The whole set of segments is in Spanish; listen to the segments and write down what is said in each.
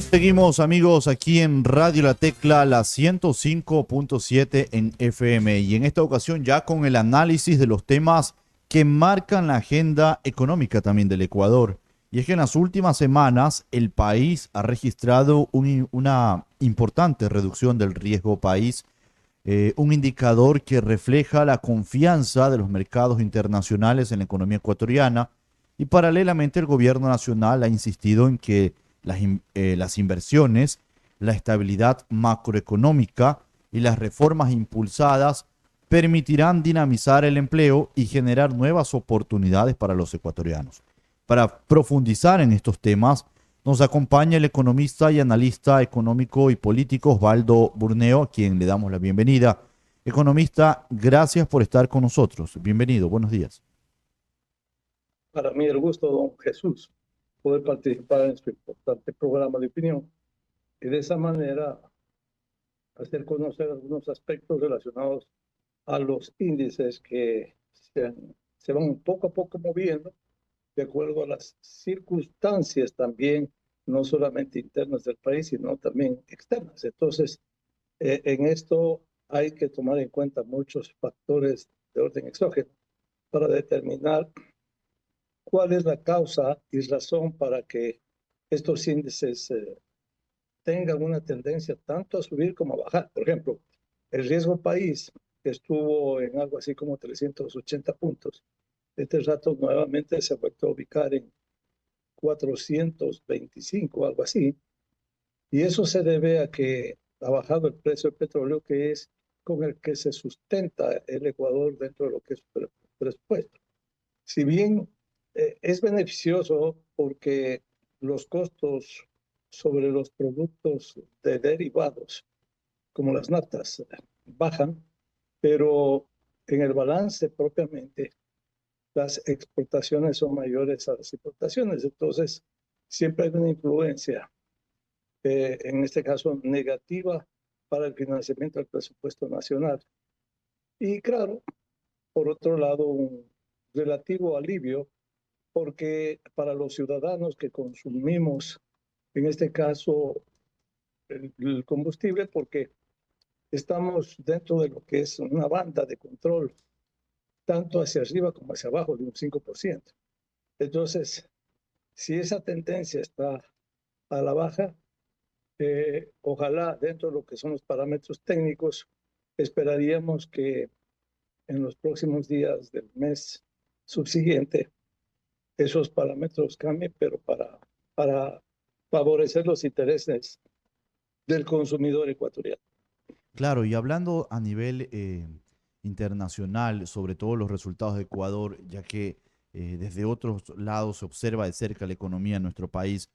Seguimos amigos aquí en Radio La Tecla, la 105.7 en FM y en esta ocasión ya con el análisis de los temas que marcan la agenda económica también del Ecuador. Y es que en las últimas semanas el país ha registrado una importante reducción del riesgo país, un indicador que refleja la confianza de los mercados internacionales en la economía ecuatoriana y paralelamente el gobierno nacional ha insistido en que las inversiones, la estabilidad macroeconómica y las reformas impulsadas permitirán dinamizar el empleo y generar nuevas oportunidades para los ecuatorianos. Para profundizar en estos temas, nos acompaña el economista y analista económico y político Osvaldo Burneo, a quien le damos la bienvenida. Economista, gracias por estar con nosotros. Bienvenido, buenos días. Para mí el gusto, don Jesús, poder participar en este importante programa de opinión y de esa manera hacer conocer algunos aspectos relacionados a los índices que se van poco a poco moviendo de acuerdo a las circunstancias también, no solamente internas del país, sino también externas. Entonces, en esto hay que tomar en cuenta muchos factores de orden exógeno para determinar cuál es la causa y razón para que estos índices tengan una tendencia tanto a subir como a bajar. Por ejemplo, el riesgo país, que estuvo en algo así como 380 puntos, este rato nuevamente se ha vuelto a ubicar en 425, algo así, y eso se debe a que ha bajado el precio del petróleo, que es con el que se sustenta el Ecuador dentro de lo que es presupuesto. Si bien es beneficioso porque los costos sobre los productos de derivados, como las naftas, bajan, pero en el balance propiamente las exportaciones son mayores a las importaciones. Entonces, siempre hay una influencia, en este caso negativa, para el financiamiento del presupuesto nacional. Y claro, por otro lado, un relativo alivio porque para los ciudadanos que consumimos, en este caso, el combustible, porque estamos dentro de lo que es una banda de control, tanto hacia arriba como hacia abajo, de un 5%. Entonces, si esa tendencia está a la baja, ojalá dentro de lo que son los parámetros técnicos, esperaríamos que en los próximos días del mes subsiguiente esos parámetros cambien, pero para favorecer los intereses del consumidor ecuatoriano. Claro, y hablando a nivel internacional, sobre todo los resultados de Ecuador, ya que desde otros lados se observa de cerca la economía en nuestro país,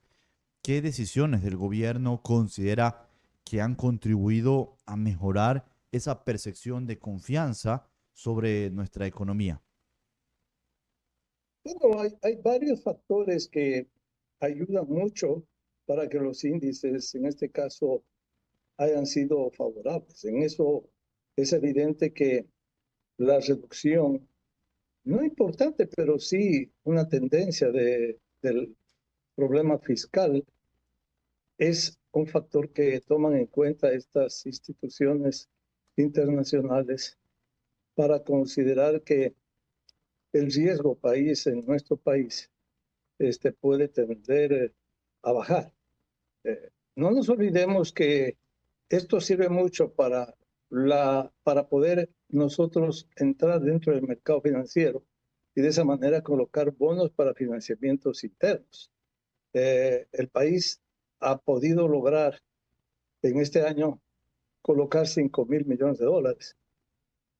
¿qué decisiones del gobierno considera que han contribuido a mejorar esa percepción de confianza sobre nuestra economía? Bueno, hay varios factores que ayudan mucho para que los índices, en este caso, hayan sido favorables. En eso es evidente que la reducción, no importante, pero sí una tendencia del problema fiscal, es un factor que toman en cuenta estas instituciones internacionales para considerar que el riesgo país en nuestro país puede tender a bajar. No nos olvidemos que esto sirve mucho para poder nosotros entrar dentro del mercado financiero y de esa manera colocar bonos para financiamientos internos. El país ha podido lograr en este año colocar 5.000 millones de dólares.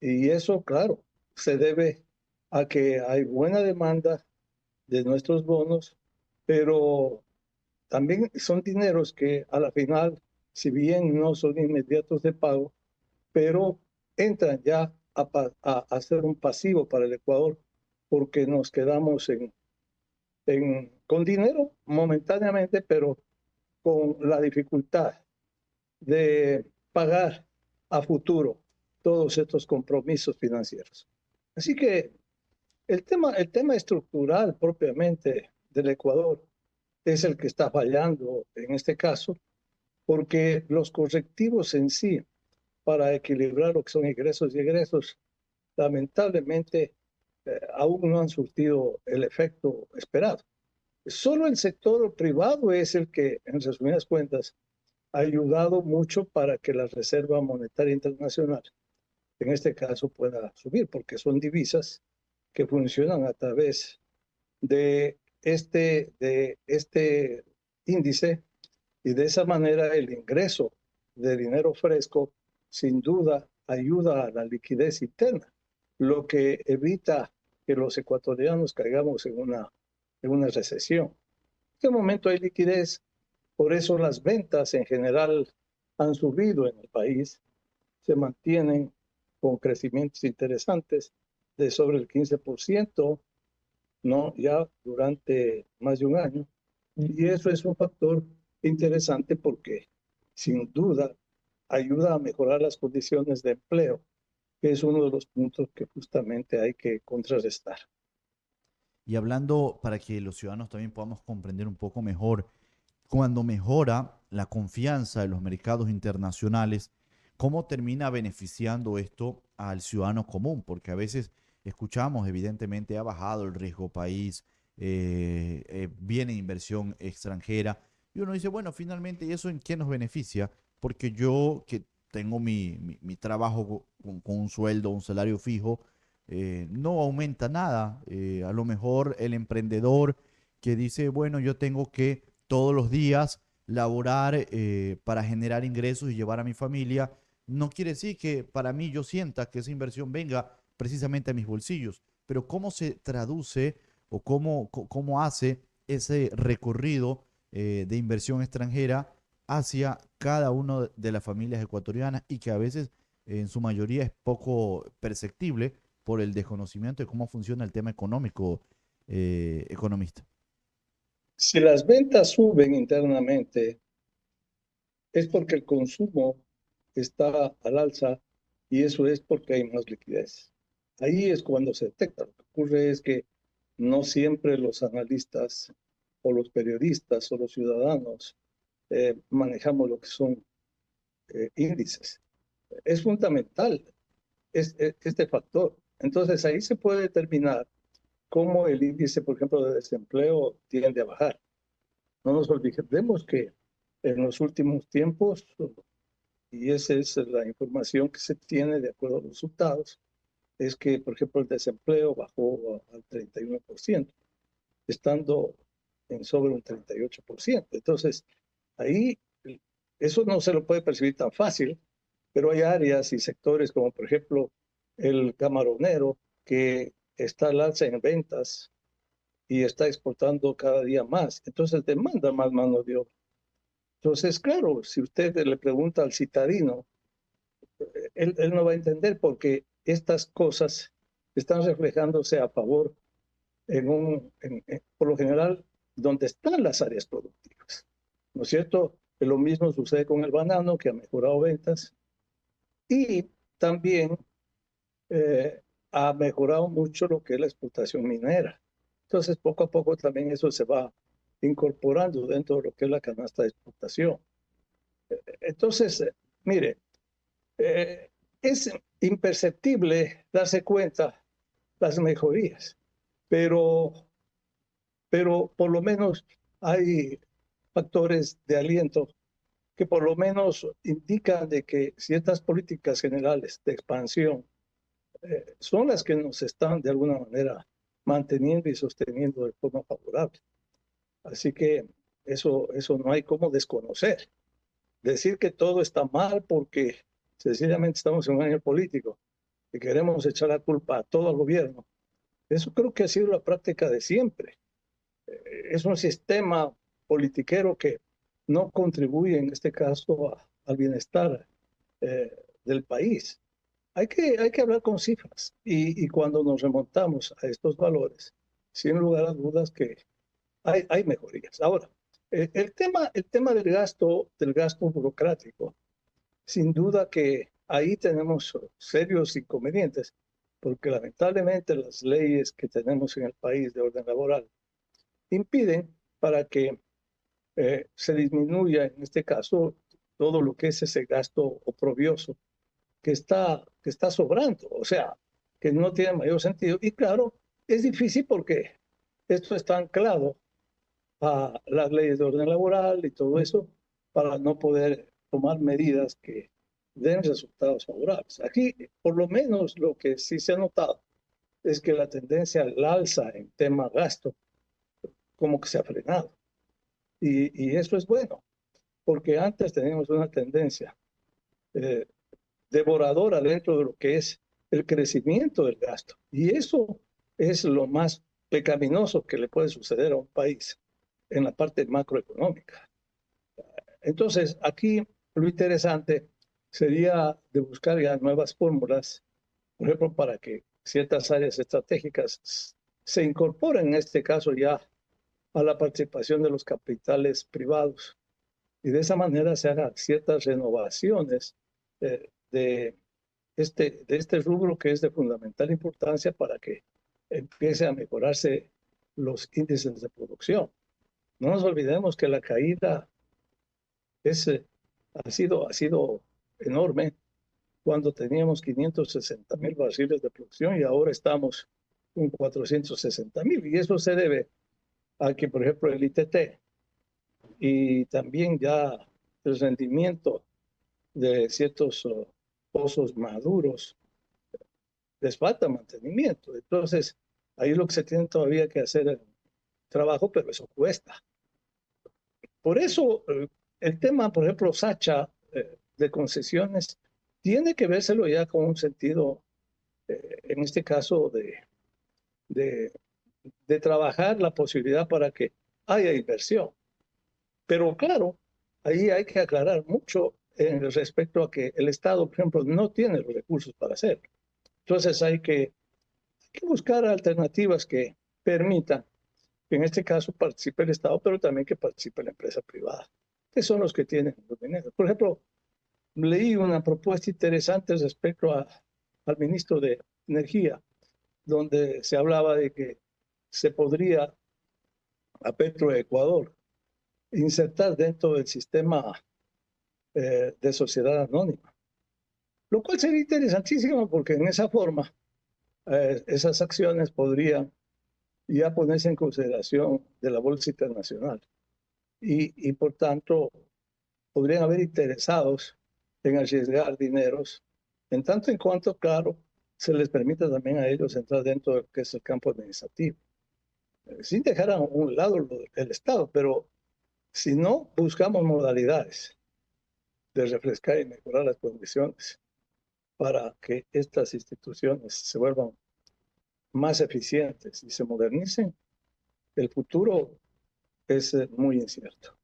Y eso, claro, se debe a que hay buena demanda de nuestros bonos, pero también son dineros que a la final, si bien no son inmediatos de pago, pero entran ya a ser un pasivo para el Ecuador, porque nos quedamos con dinero momentáneamente, pero con la dificultad de pagar a futuro todos estos compromisos financieros. Así que el tema estructural propiamente del Ecuador es el que está fallando en este caso, porque los correctivos en sí para equilibrar lo que son ingresos y egresos, lamentablemente aún no han surtido el efecto esperado. Solo el sector privado es el que, en resumidas cuentas, ha ayudado mucho para que la Reserva Monetaria Internacional, en este caso, pueda subir, porque son divisas que funcionan a través de este índice, y de esa manera el ingreso de dinero fresco sin duda ayuda a la liquidez interna, lo que evita que los ecuatorianos caigamos en una recesión. En este momento hay liquidez, por eso las ventas en general han subido en el país, se mantienen con crecimientos interesantes de sobre el 15%, ¿no? Ya durante más de un año. Y eso es un factor interesante porque sin duda ayuda a mejorar las condiciones de empleo, que es uno de los puntos que justamente hay que contrarrestar. Y hablando para que los ciudadanos también podamos comprender un poco mejor, cuando mejora la confianza de los mercados internacionales, ¿cómo termina beneficiando esto al ciudadano común? Porque a veces escuchamos, evidentemente, ha bajado el riesgo país, viene inversión extranjera, y uno dice, bueno, finalmente, ¿y eso en qué nos beneficia? Porque yo que tengo mi trabajo con un sueldo, un salario fijo, no aumenta nada. A lo mejor el emprendedor que dice, bueno, yo tengo que todos los días laborar para generar ingresos y llevar a mi familia, no quiere decir que para mí yo sienta que esa inversión venga precisamente a mis bolsillos, pero cómo se traduce o cómo hace ese recorrido de inversión extranjera hacia cada una de las familias ecuatorianas y que a veces en su mayoría es poco perceptible por el desconocimiento de cómo funciona el tema económico, economista. Si las ventas suben internamente, es porque el consumo está al alza y eso es porque hay más liquidez. Ahí es cuando se detecta. Lo que ocurre es que no siempre los analistas o los periodistas o los ciudadanos manejamos lo que son índices. Es fundamental este factor. Entonces ahí se puede determinar cómo el índice, por ejemplo, de desempleo tiende a bajar. No nos olvidemos que en los últimos tiempos, y esa es la información que se tiene de acuerdo a los resultados, es que, por ejemplo, el desempleo bajó al 31%, estando en sobre un 38%. Entonces, ahí eso no se lo puede percibir tan fácil, pero hay áreas y sectores como, por ejemplo, el camaronero, que está al alza en ventas y está exportando cada día más. Entonces, demanda más mano de obra. Entonces, claro, si usted le pregunta al citadino, él no va a entender porque estas cosas están reflejándose a favor por lo general, donde están las áreas productivas. ¿No es cierto? Lo mismo sucede con el banano, que ha mejorado ventas, y también eh, ha mejorado mucho lo que es la explotación minera. Entonces, poco a poco también eso se va incorporando dentro de lo que es la canasta de exportación. Entonces, mire, es imperceptible darse cuenta las mejorías, pero, pero por lo menos hay factores de aliento que por lo menos indican de que ciertas políticas generales de expansión son las que nos están de alguna manera manteniendo y sosteniendo de forma favorable. Así que eso no hay cómo desconocer. Decir que todo está mal porque sencillamente estamos en un año político y queremos echar la culpa a todo el gobierno, eso creo que ha sido la práctica de siempre. Es un sistema politiquero que no contribuye en este caso al bienestar del país. Hay que hablar con cifras y cuando nos remontamos a estos valores, sin lugar a dudas que hay mejorías. Ahora, el tema del gasto burocrático, sin duda que ahí tenemos serios inconvenientes, porque lamentablemente las leyes que tenemos en el país de orden laboral impiden para que se disminuya, en este caso, todo lo que es ese gasto oprobioso que está sobrando, o sea, que no tiene mayor sentido. Y claro, es difícil porque esto está anclado a las leyes de orden laboral y todo eso para no poder tomar medidas que den resultados favorables. Aquí, por lo menos, lo que sí se ha notado es que la tendencia al alza en tema gasto como que se ha frenado. Y eso es bueno, porque antes teníamos una tendencia eh, devoradora dentro de lo que es el crecimiento del gasto. Y eso es lo más pecaminoso que le puede suceder a un país en la parte macroeconómica. Entonces, aquí lo interesante sería de buscar ya nuevas fórmulas, por ejemplo, para que ciertas áreas estratégicas se incorporen, en este caso ya, a la participación de los capitales privados y de esa manera se hagan ciertas renovaciones de de este rubro que es de fundamental importancia para que empiece a mejorarse los índices de producción. No nos olvidemos que la caída es, ha sido enorme cuando teníamos 560,000 barriles de producción y ahora estamos con 460,000. Y eso se debe a que, por ejemplo, el ITT y también ya el rendimiento de ciertos pozos maduros les falta mantenimiento. Entonces, ahí lo que se tiene todavía que hacer es trabajo, pero eso cuesta. Por eso, el tema, por ejemplo, Sacha, de concesiones, tiene que vérselo ya con un sentido, en este caso, de, de trabajar la posibilidad para que haya inversión. Pero claro, ahí hay que aclarar mucho en respecto a que el Estado, por ejemplo, no tiene los recursos para hacerlo. Entonces hay que buscar alternativas que permitan que en este caso participe el Estado, pero también que participe la empresa privada, que son los que tienen los dineros. Por ejemplo, leí una propuesta interesante respecto al ministro de Energía, donde se hablaba de que se podría a Petroecuador insertar dentro del sistema de sociedad anónima, lo cual sería interesantísimo porque en esa forma esas acciones podrían ya ponerse en consideración de la Bolsa Internacional y por tanto podrían haber interesados en arriesgar dineros, en tanto en cuanto, claro, se les permita también a ellos entrar dentro de lo que es el campo administrativo, sin dejar a un lado el Estado, pero si no buscamos modalidades de refrescar y mejorar las condiciones para que estas instituciones se vuelvan más eficientes y se modernicen, el futuro es muy incierto.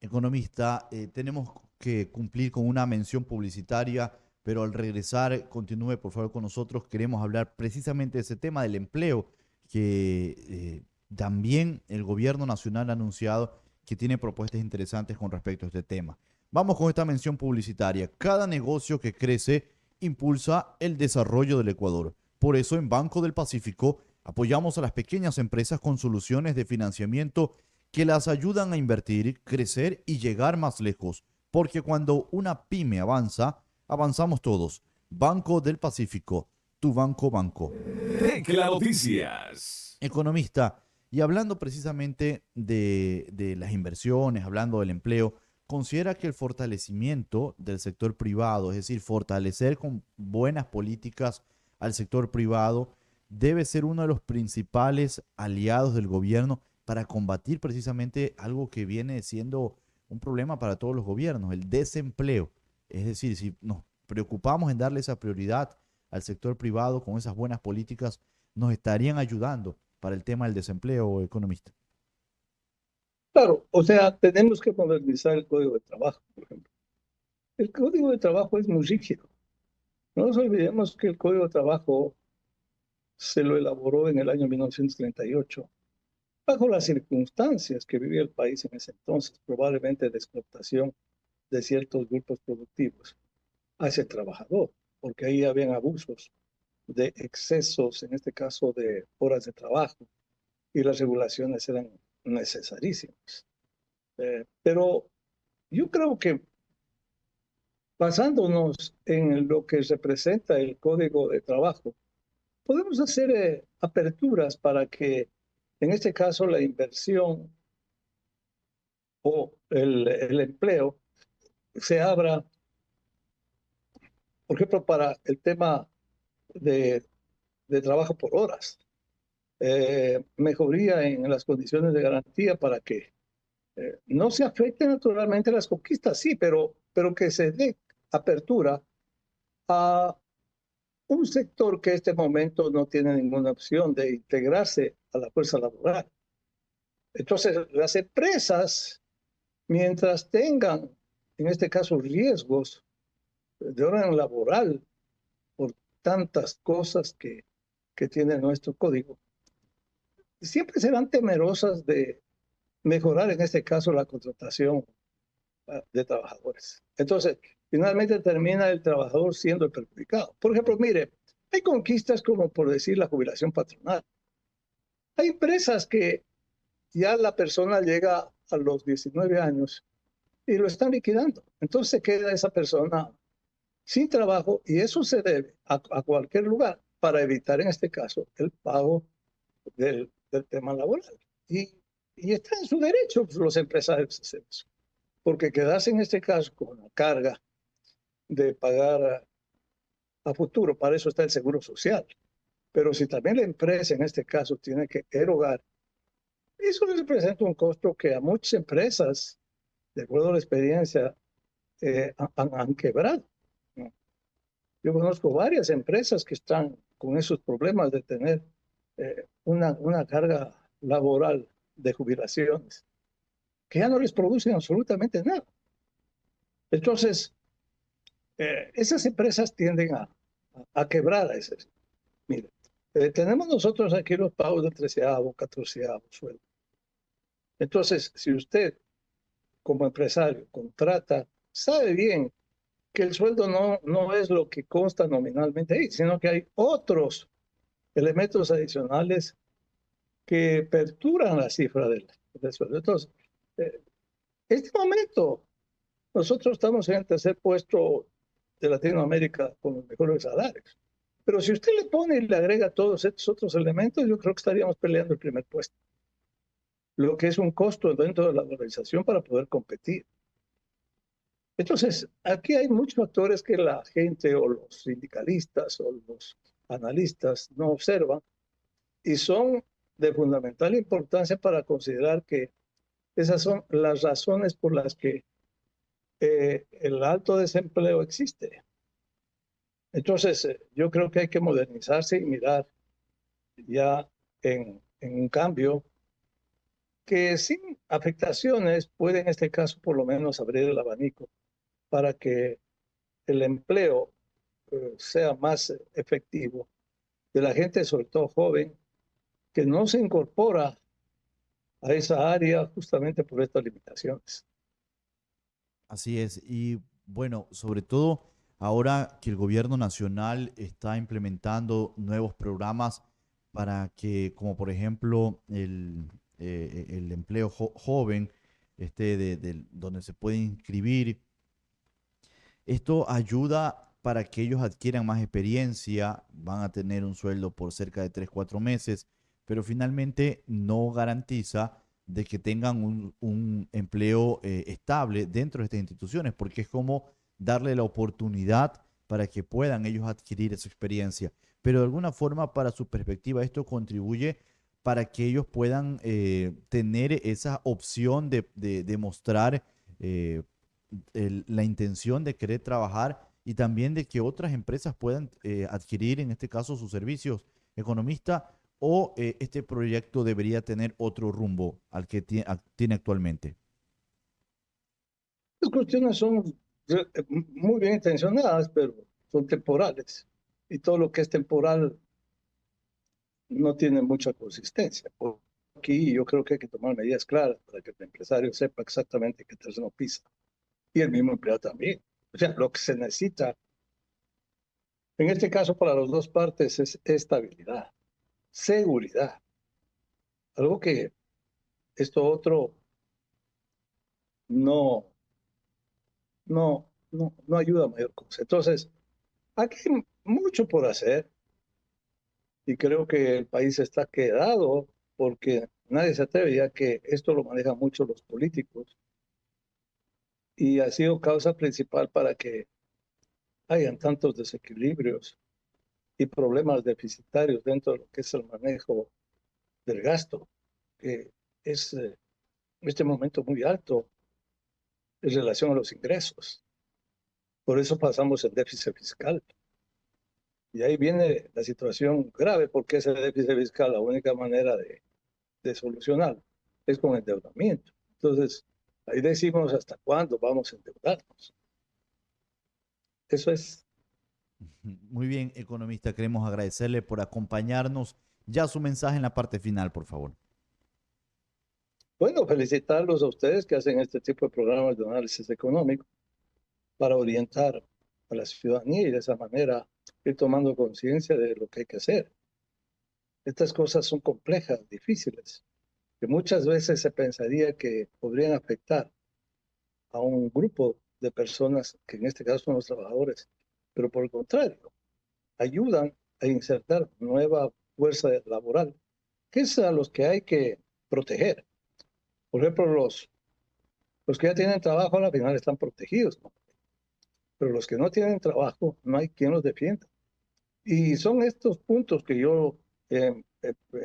Economista, tenemos que cumplir con una mención publicitaria, pero al regresar, continúe por favor con nosotros. Queremos hablar precisamente de ese tema del empleo, que también el gobierno nacional ha anunciado que tiene propuestas interesantes con respecto a este tema. Vamos con esta mención publicitaria. Cada negocio que crece impulsa el desarrollo del Ecuador. Por eso en Banco del Pacífico apoyamos a las pequeñas empresas con soluciones de financiamiento que las ayudan a invertir, crecer y llegar más lejos. Porque cuando una pyme avanza, avanzamos todos. Banco del Pacífico, tu banco. Tecla Noticias. Economista, y hablando precisamente de las inversiones, hablando del empleo, ¿considera que el fortalecimiento del sector privado, es decir, fortalecer con buenas políticas al sector privado, debe ser uno de los principales aliados del gobierno para combatir precisamente algo que viene siendo un problema para todos los gobiernos, el desempleo? Es decir, si nos preocupamos en darle esa prioridad al sector privado con esas buenas políticas, nos estarían ayudando para el tema del desempleo, economista. Claro, o sea, tenemos que modernizar el Código de Trabajo, por ejemplo. El Código de Trabajo es muy rígido. No nos olvidemos que el Código de Trabajo se lo elaboró en el año 1938, bajo las circunstancias que vivía el país en ese entonces, probablemente de explotación de ciertos grupos productivos hacia el trabajador, porque ahí habían abusos de excesos, en este caso de horas de trabajo, y las regulaciones eran necesarísimas. Pero yo creo que basándonos en lo que representa el Código de Trabajo, podemos hacer aperturas para que, en este caso, la inversión o el empleo se abra, por ejemplo, para el tema de, de trabajo por horas, mejoría en las condiciones de garantía para que no se afecten naturalmente las conquistas, sí, pero que se dé apertura a un sector que en este momento no tiene ninguna opción de integrarse a la fuerza laboral. Entonces, las empresas, mientras tengan, en este caso, riesgos de orden laboral por tantas cosas que tiene nuestro código, siempre serán temerosas de mejorar, en este caso, la contratación de trabajadores. Entonces, finalmente termina el trabajador siendo el perjudicado. Por ejemplo, mire, hay conquistas como, por decir, la jubilación patronal. Hay empresas que ya la persona llega a los 19 años y lo están liquidando. Entonces queda esa persona sin trabajo y eso se debe a cualquier lugar para evitar, en este caso, el pago del tema laboral. Y está en su derecho los empresarios a hacer eso. Porque quedarse en este caso con la carga de pagar a futuro, para eso está el seguro social. Pero si también la empresa en este caso tiene que erogar, eso representa un costo que a muchas empresas, de acuerdo a la experiencia, han quebrado, ¿no? Yo conozco varias empresas que están con esos problemas de tener una carga laboral de jubilaciones que ya no les producen absolutamente nada. Entonces, esas empresas tienden a quebrar a esas. Mire, tenemos nosotros aquí los pagos de 13avo, 14avo sueldo. Entonces, si usted como empresario contrata, sabe bien que el sueldo no es lo que consta nominalmente ahí, sino que hay otros elementos adicionales que perturban la cifra del sueldo. Entonces, en este momento, nosotros estamos en el tercer puesto de Latinoamérica con los mejores salarios. Pero si usted le pone y le agrega todos estos otros elementos, yo creo que estaríamos peleando el primer puesto, lo que es un costo dentro de la organización para poder competir. Entonces, aquí hay muchos factores que la gente o los sindicalistas o los analistas no observan y son de fundamental importancia para considerar que esas son las razones por las que el alto desempleo existe. Entonces, yo creo que hay que modernizarse y mirar ya en un cambio que sin afectaciones puede en este caso por lo menos abrir el abanico para que el empleo sea más efectivo de la gente, sobre todo joven, que no se incorpora a esa área justamente por estas limitaciones. Así es. Y bueno, sobre todo ahora que el gobierno nacional está implementando nuevos programas para que, como por ejemplo, el empleo joven, donde se puede inscribir. Esto ayuda para que ellos adquieran más experiencia, van a tener un sueldo por cerca de 3 4 meses, pero finalmente no garantiza de que tengan un empleo estable dentro de estas instituciones, porque es como darle la oportunidad para que puedan ellos adquirir esa experiencia. Pero de alguna forma, para su perspectiva, esto contribuye para que ellos puedan tener esa opción de mostrar eh, la intención de querer trabajar y también de que otras empresas puedan adquirir, en este caso, sus servicios. Economista, o este proyecto debería tener otro rumbo al que tiene actualmente. Las cuestiones son muy bien intencionadas, pero son temporales. Y todo lo que es temporal no tiene mucha consistencia. Aquí yo creo que hay que tomar medidas claras para que el empresario sepa exactamente qué terreno pisa. Y el mismo empleado también. O sea, lo que se necesita, en este caso para las dos partes, es estabilidad, seguridad. Algo que esto otro no, no ayuda a mayor cosa. Entonces, aquí hay mucho por hacer y creo que el país está quedado porque nadie se atreve, ya que esto lo manejan mucho los políticos y ha sido causa principal para que hayan tantos desequilibrios y problemas deficitarios dentro de lo que es el manejo del gasto, que es en este momento muy alto en relación a los ingresos. Por eso pasamos el déficit fiscal. Y ahí viene la situación grave, porque ese déficit fiscal, la única manera de solucionarlo es con endeudamiento. Entonces, ahí decimos hasta cuándo vamos a endeudarnos. Eso es. Muy bien, economista, queremos agradecerle por acompañarnos. Ya su mensaje en la parte final, por favor. Bueno, felicitarlos a ustedes que hacen este tipo de programas de análisis económico para orientar a la ciudadanía y de esa manera ir tomando conciencia de lo que hay que hacer. Estas cosas son complejas, difíciles, que muchas veces se pensaría que podrían afectar a un grupo de personas, que en este caso son los trabajadores, pero por el contrario, ayudan a insertar nueva fuerza laboral, que es a los que hay que proteger. Por ejemplo, los que ya tienen trabajo al final están protegidos, ¿no? Pero los que no tienen trabajo, no hay quien los defienda. Y son estos puntos que yo he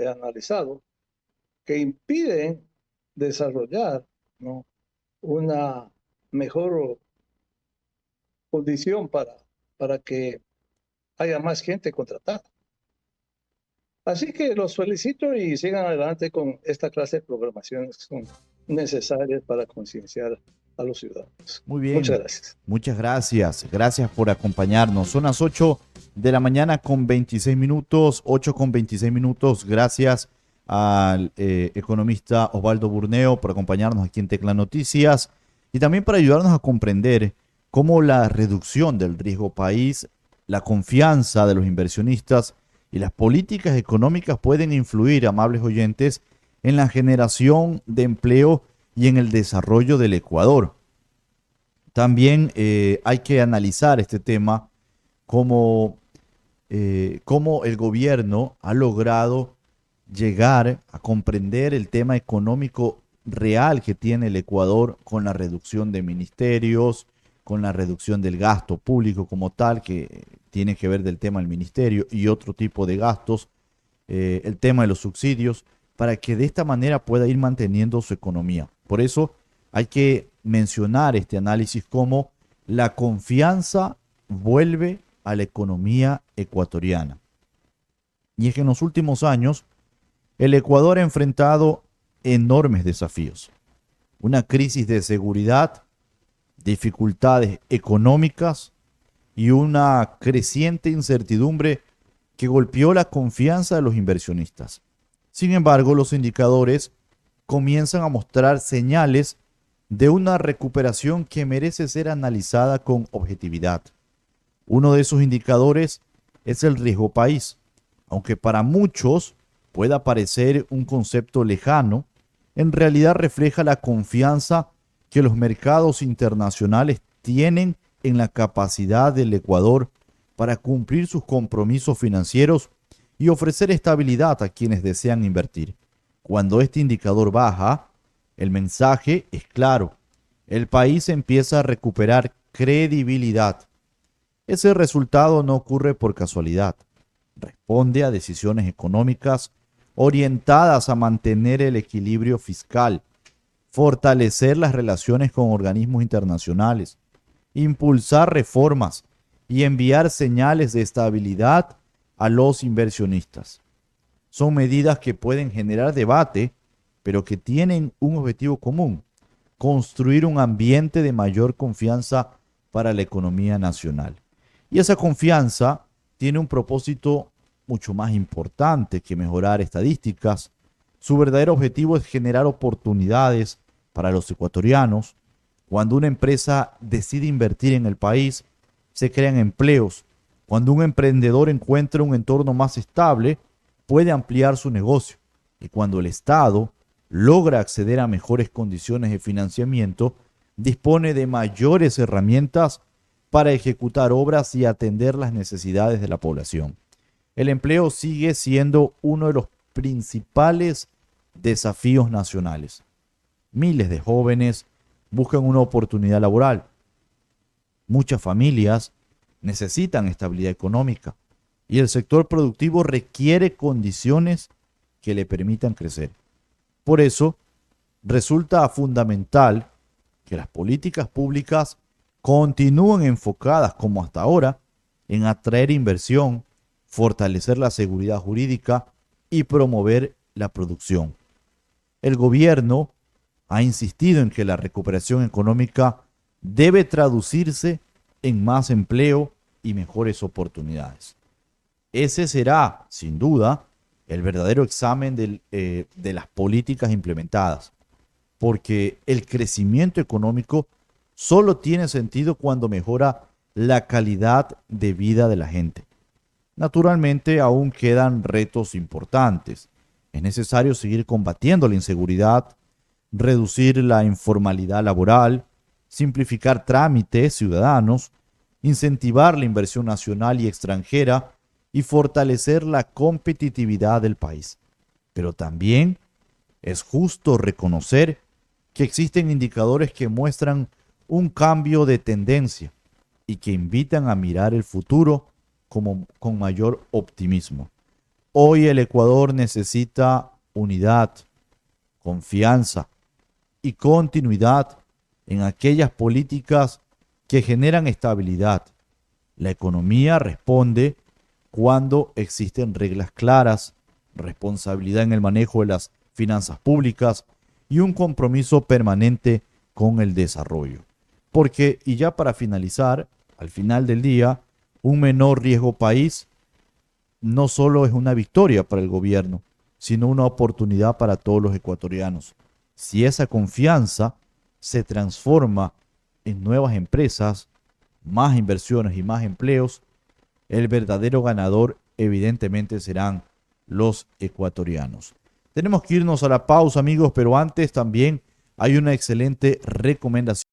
analizado que impiden desarrollar, ¿no?, una mejor condición para que haya más gente contratada. Así que los felicito y sigan adelante con esta clase de programaciones que son necesarias para concienciar a los ciudadanos. Muy bien, Muchas gracias. muchas gracias. Gracias por acompañarnos. Son las 8 de la mañana con 26 minutos, 8 con 26 minutos. Gracias al economista Osvaldo Burneo por acompañarnos aquí en Tecla Noticias y también para ayudarnos a comprender cómo la reducción del riesgo país, la confianza de los inversionistas y las políticas económicas pueden influir, amables oyentes, en la generación de empleo y en el desarrollo del Ecuador. También hay que analizar este tema como cómo el gobierno ha logrado llegar a comprender el tema económico real que tiene el Ecuador con la reducción de ministerios, con la reducción del gasto público como tal, que tiene que ver del tema del ministerio y otro tipo de gastos, el tema de los subsidios, para que de esta manera pueda ir manteniendo su economía. Por eso hay que mencionar este análisis como la confianza vuelve a la economía ecuatoriana. Y es que en los últimos años el Ecuador ha enfrentado enormes desafíos. Una crisis de seguridad, dificultades económicas y una creciente incertidumbre que golpeó la confianza de los inversionistas. Sin embargo, los indicadores comienzan a mostrar señales de una recuperación que merece ser analizada con objetividad. Uno de esos indicadores es el riesgo país. Aunque para muchos pueda parecer un concepto lejano, en realidad refleja la confianza que los mercados internacionales tienen en la capacidad del Ecuador para cumplir sus compromisos financieros y ofrecer estabilidad a quienes desean invertir. Cuando este indicador baja, el mensaje es claro. El país empieza a recuperar credibilidad. Ese resultado no ocurre por casualidad. Responde a decisiones económicas orientadas a mantener el equilibrio fiscal, fortalecer las relaciones con organismos internacionales, impulsar reformas y enviar señales de estabilidad a los inversionistas. Son medidas que pueden generar debate, pero que tienen un objetivo común: construir un ambiente de mayor confianza para la economía nacional. Y esa confianza tiene un propósito mucho más importante que mejorar estadísticas. Su verdadero objetivo es generar oportunidades para los ecuatorianos. Cuando una empresa decide invertir en el país, se crean empleos. Cuando un emprendedor encuentra un entorno más estable, puede ampliar su negocio. Y cuando el Estado logra acceder a mejores condiciones de financiamiento, dispone de mayores herramientas para ejecutar obras y atender las necesidades de la población. El empleo sigue siendo uno de los principales desafíos nacionales. Miles de jóvenes buscan una oportunidad laboral. Muchas familias necesitan estabilidad económica y el sector productivo requiere condiciones que le permitan crecer. Por eso, resulta fundamental que las políticas públicas continúen enfocadas, como hasta ahora, en atraer inversión, fortalecer la seguridad jurídica y promover la producción. El gobierno ha insistido en que la recuperación económica debe traducirse en más empleo y mejores oportunidades. Ese será, sin duda, el verdadero examen de las políticas implementadas, porque el crecimiento económico solo tiene sentido cuando mejora la calidad de vida de la gente. Naturalmente, aún quedan retos importantes. Es necesario seguir combatiendo la inseguridad, reducir la informalidad laboral, simplificar trámites ciudadanos, incentivar la inversión nacional y extranjera y fortalecer la competitividad del país. Pero también es justo reconocer que existen indicadores que muestran un cambio de tendencia y que invitan a mirar el futuro con mayor optimismo. Hoy el Ecuador necesita unidad, confianza y continuidad en aquellas políticas que generan estabilidad. La economía responde cuando existen reglas claras, responsabilidad en el manejo de las finanzas públicas y un compromiso permanente con el desarrollo. Porque, y ya para finalizar, al final del día, un menor riesgo país no solo es una victoria para el gobierno, sino una oportunidad para todos los ecuatorianos. Si esa confianza se transforma en nuevas empresas, más inversiones y más empleos, el verdadero ganador evidentemente serán los ecuatorianos. Tenemos que irnos a la pausa, amigos, pero antes también hay una excelente recomendación.